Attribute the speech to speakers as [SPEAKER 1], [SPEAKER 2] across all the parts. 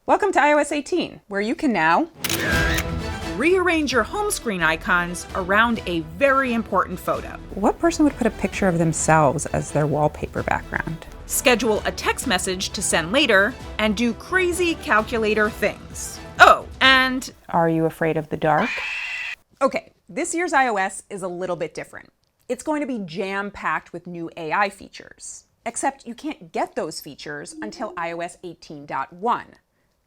[SPEAKER 1] Welcome to iOS 18, where you can now
[SPEAKER 2] rearrange your home screen icons around a very important photo.
[SPEAKER 1] What person would put a picture of themselves as their wallpaper background?
[SPEAKER 2] Schedule a text message to send later, and do crazy calculator things. Oh, and
[SPEAKER 1] Are you afraid of the dark? Okay, this year's iOS is a little bit different. It's going to be jam-packed with new AI features. Except you can't get those features until iOS 18.1.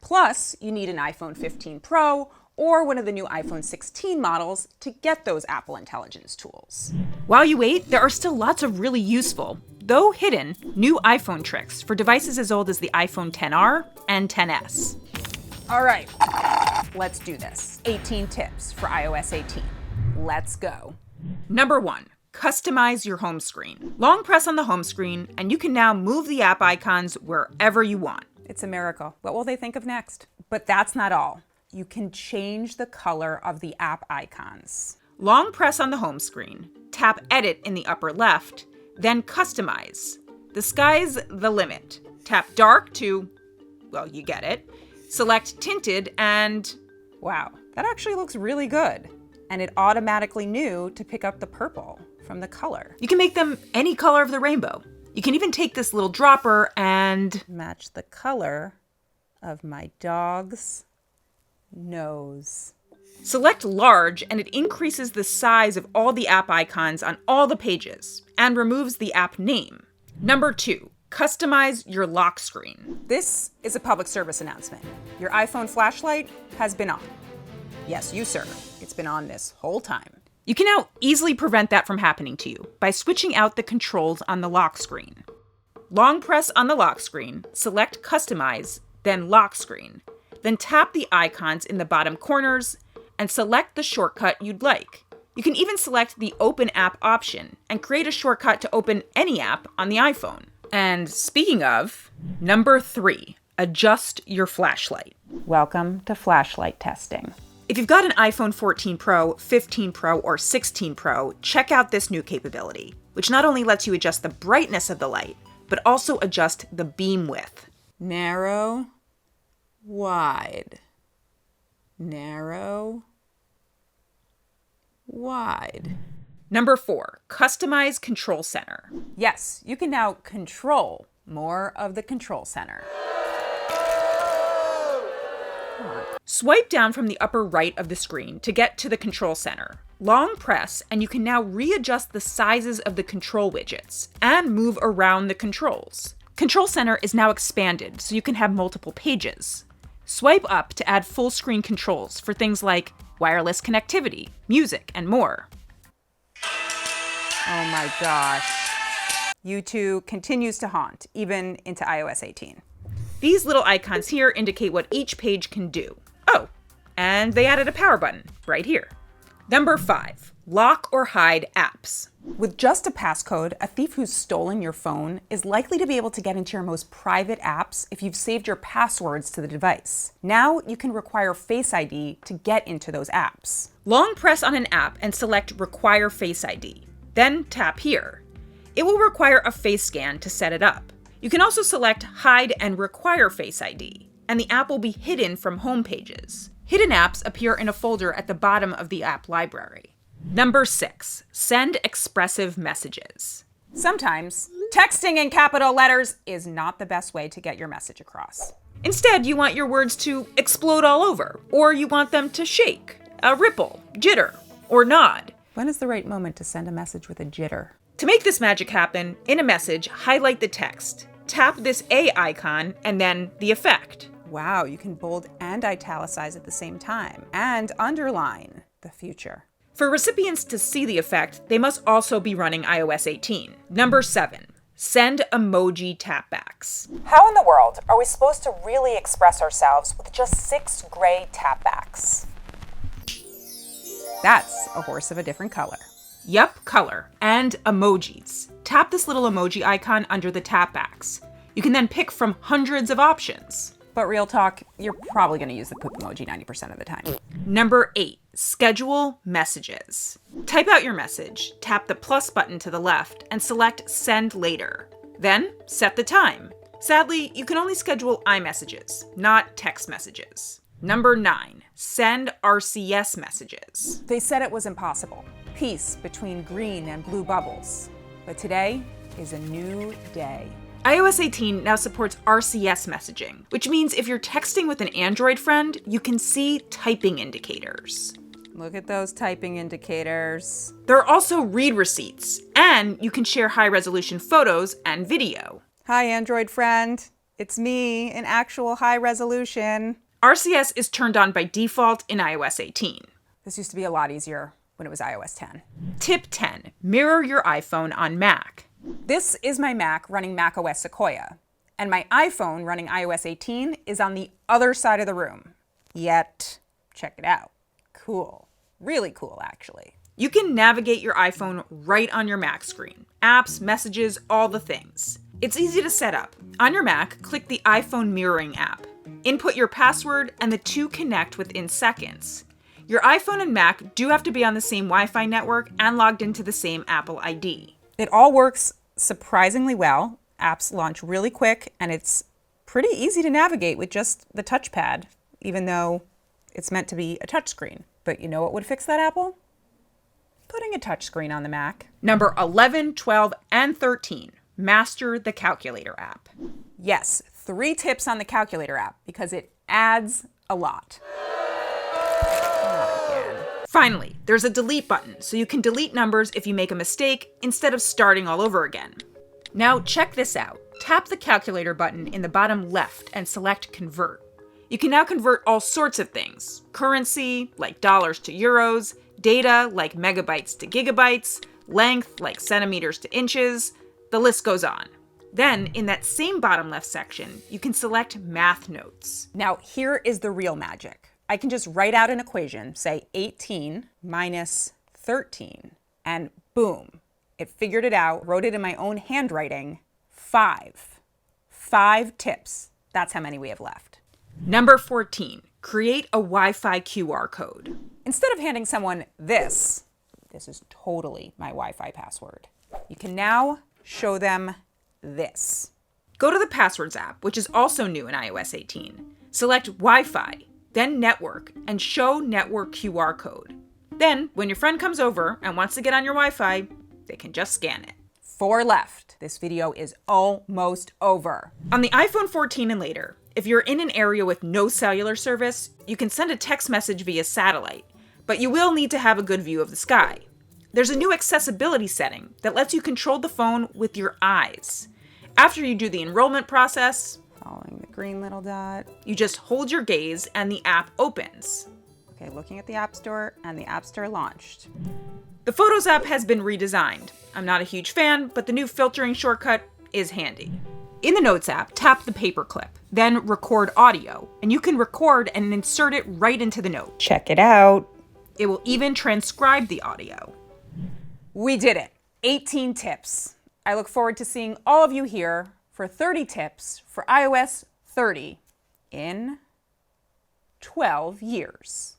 [SPEAKER 1] Plus, you need an iPhone 15 Pro or one of the new iPhone 16 models to get those Apple Intelligence tools.
[SPEAKER 2] While you wait, there are still lots of really useful, though hidden, new iPhone tricks for devices as old as the iPhone XR and XS.
[SPEAKER 1] All right, let's do this. 18 tips for iOS 18. Let's go.
[SPEAKER 2] Number 1, customize your home screen. Long press on the home screen, and you can now move the app icons wherever you want.
[SPEAKER 1] It's a miracle. What will they think of next? But that's not all. You can change the color of the app icons.
[SPEAKER 2] Long press on the home screen, tap Edit in the upper left, then Customize. The sky's the limit. Tap Dark to, well, you get it. Select Tinted and...
[SPEAKER 1] Wow, that actually looks really good. And it automatically knew to pick up the purple from the color.
[SPEAKER 2] You can make them any color of the rainbow. You can even take this little dropper and...
[SPEAKER 1] match the color of my dog's nose.
[SPEAKER 2] Select Large, and it increases the size of all the app icons on all the pages and removes the app name. Number 2, customize your lock screen.
[SPEAKER 1] This is a public service announcement. Your iPhone flashlight has been on. Yes, you, sir. It's been on this whole time.
[SPEAKER 2] You can now easily prevent that from happening to you by switching out the controls on the lock screen. Long press on the lock screen, select Customize, then Lock Screen. Then tap the icons in the bottom corners and select the shortcut you'd like. You can even select the Open App option and create a shortcut to open any app on the iPhone. And speaking of, number 3, adjust your flashlight.
[SPEAKER 1] Welcome to flashlight testing.
[SPEAKER 2] If you've got an iPhone 14 Pro, 15 Pro, or 16 Pro, check out this new capability, which not only lets you adjust the brightness of the light, but also adjust the beam width.
[SPEAKER 1] Narrow, wide, narrow, wide.
[SPEAKER 2] Number 4, customize Control Center.
[SPEAKER 1] Yes, you can now control more of the control center.
[SPEAKER 2] Swipe down from the upper right of the screen to get to the Control Center. Long press, and you can now readjust the sizes of the control widgets and move around the controls. Control Center is now expanded, so you can have multiple pages. Swipe up to add full screen controls for things like wireless connectivity, music, and more.
[SPEAKER 1] Oh my gosh. U2 continues to haunt, even into iOS 18.
[SPEAKER 2] These little icons here indicate what each page can do. Oh, and they added a power button right here. Number 5, lock or hide apps.
[SPEAKER 1] With just a passcode, a thief who's stolen your phone is likely to be able to get into your most private apps if you've saved your passwords to the device. Now you can require Face ID to get into those apps.
[SPEAKER 2] Long press on an app and select Require Face ID. Then tap here. It will require a face scan to set it up. You can also select Hide and Require Face ID, and the app will be hidden from home pages. Hidden apps appear in a folder at the bottom of the app library. Number 6, send expressive messages.
[SPEAKER 1] Sometimes, texting in capital letters is not the best way to get your message across.
[SPEAKER 2] Instead, you want your words to explode all over, or you want them to shake, ripple, jitter, or nod.
[SPEAKER 1] When is the right moment to send a message with a jitter?
[SPEAKER 2] To make this magic happen, in a message, highlight the text. Tap this A icon and then the effect.
[SPEAKER 1] Wow, you can bold and italicize at the same time, and underline the future.
[SPEAKER 2] For recipients to see the effect, they must also be running iOS 18. Number 7, send emoji tapbacks.
[SPEAKER 1] How in the world are we supposed to really express ourselves with just 6 gray tapbacks? That's a horse of a different color.
[SPEAKER 2] Yup, color. And emojis. Tap this little emoji icon under the tapbacks. You can then pick from hundreds of options.
[SPEAKER 1] But real talk, you're probably going to use the poop emoji 90% of the time.
[SPEAKER 2] Number 8, schedule messages. Type out your message, tap the plus button to the left, and select Send Later. Then set the time. Sadly, you can only schedule iMessages, not text messages. Number 9, send RCS messages.
[SPEAKER 1] They said it was impossible. Peace between green and blue bubbles. But today is a new day.
[SPEAKER 2] iOS 18 now supports RCS messaging, which means if you're texting with an Android friend, you can see typing indicators.
[SPEAKER 1] Look at those typing indicators.
[SPEAKER 2] There are also read receipts, and you can share high-resolution photos and video.
[SPEAKER 1] Hi, Android friend. It's me in actual high resolution.
[SPEAKER 2] RCS is turned on by default in iOS 18.
[SPEAKER 1] This used to be a lot easier when it was iOS 10.
[SPEAKER 2] Tip 10, mirror your iPhone on Mac.
[SPEAKER 1] This is my Mac running macOS Sequoia, and my iPhone running iOS 18 is on the other side of the room. Yet, check it out. Cool. Really cool, actually.
[SPEAKER 2] You can navigate your iPhone right on your Mac screen. Apps, messages, all the things. It's easy to set up. On your Mac, click the iPhone mirroring app. Input your password, and the two connect within seconds. Your iPhone and Mac do have to be on the same Wi-Fi network and logged into the same Apple ID.
[SPEAKER 1] It all works surprisingly well. Apps launch really quick, and it's pretty easy to navigate with just the touchpad, even though it's meant to be a touchscreen. But you know what would fix that, Apple? Putting a touchscreen on the Mac.
[SPEAKER 2] Number 11, 12, and 13. Master the calculator app.
[SPEAKER 1] Yes, 3 tips on the calculator app because it adds a lot. Not again.
[SPEAKER 2] Finally, there's a delete button, so you can delete numbers if you make a mistake instead of starting all over again. Now check this out. Tap the calculator button in the bottom left and select Convert. You can now convert all sorts of things. Currency, like dollars to euros, data, like megabytes to gigabytes, length, like centimeters to inches. The list goes on. Then, in that same bottom left section, you can select Math Notes.
[SPEAKER 1] Now, here is the real magic. I can just write out an equation, say 18 minus 13, and boom, it figured it out, wrote it in my own handwriting, 5. 5 tips. That's how many we have left.
[SPEAKER 2] Number 14, create a Wi-Fi QR code.
[SPEAKER 1] Instead of handing someone this is totally my Wi-Fi password. You can now show them this.
[SPEAKER 2] Go to the Passwords app, which is also new in iOS 18. Select Wi-Fi, then Network, and show Network QR code. Then, when your friend comes over and wants to get on your Wi-Fi, they can just scan it.
[SPEAKER 1] 4 left. This video is almost over.
[SPEAKER 2] On the iPhone 14 and later, if you're in an area with no cellular service, you can send a text message via satellite, but you will need to have a good view of the sky. There's a new accessibility setting that lets you control the phone with your eyes. After you do the enrollment process,
[SPEAKER 1] Following the green little dot.
[SPEAKER 2] you just hold your gaze and the app opens.
[SPEAKER 1] Okay, looking at the App Store, and the App Store launched.
[SPEAKER 2] The Photos app has been redesigned. I'm not a huge fan, but the new filtering shortcut is handy. In the Notes app, tap the paperclip, then record audio, and you can record and insert it right into the note.
[SPEAKER 1] Check it out.
[SPEAKER 2] It will even transcribe the audio.
[SPEAKER 1] We did it. 18 tips. I look forward to seeing all of you here for 30 tips for iOS 30 in 12 years,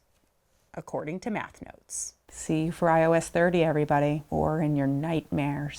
[SPEAKER 1] according to Math Notes. See you for iOS 30, everybody, or in your nightmares.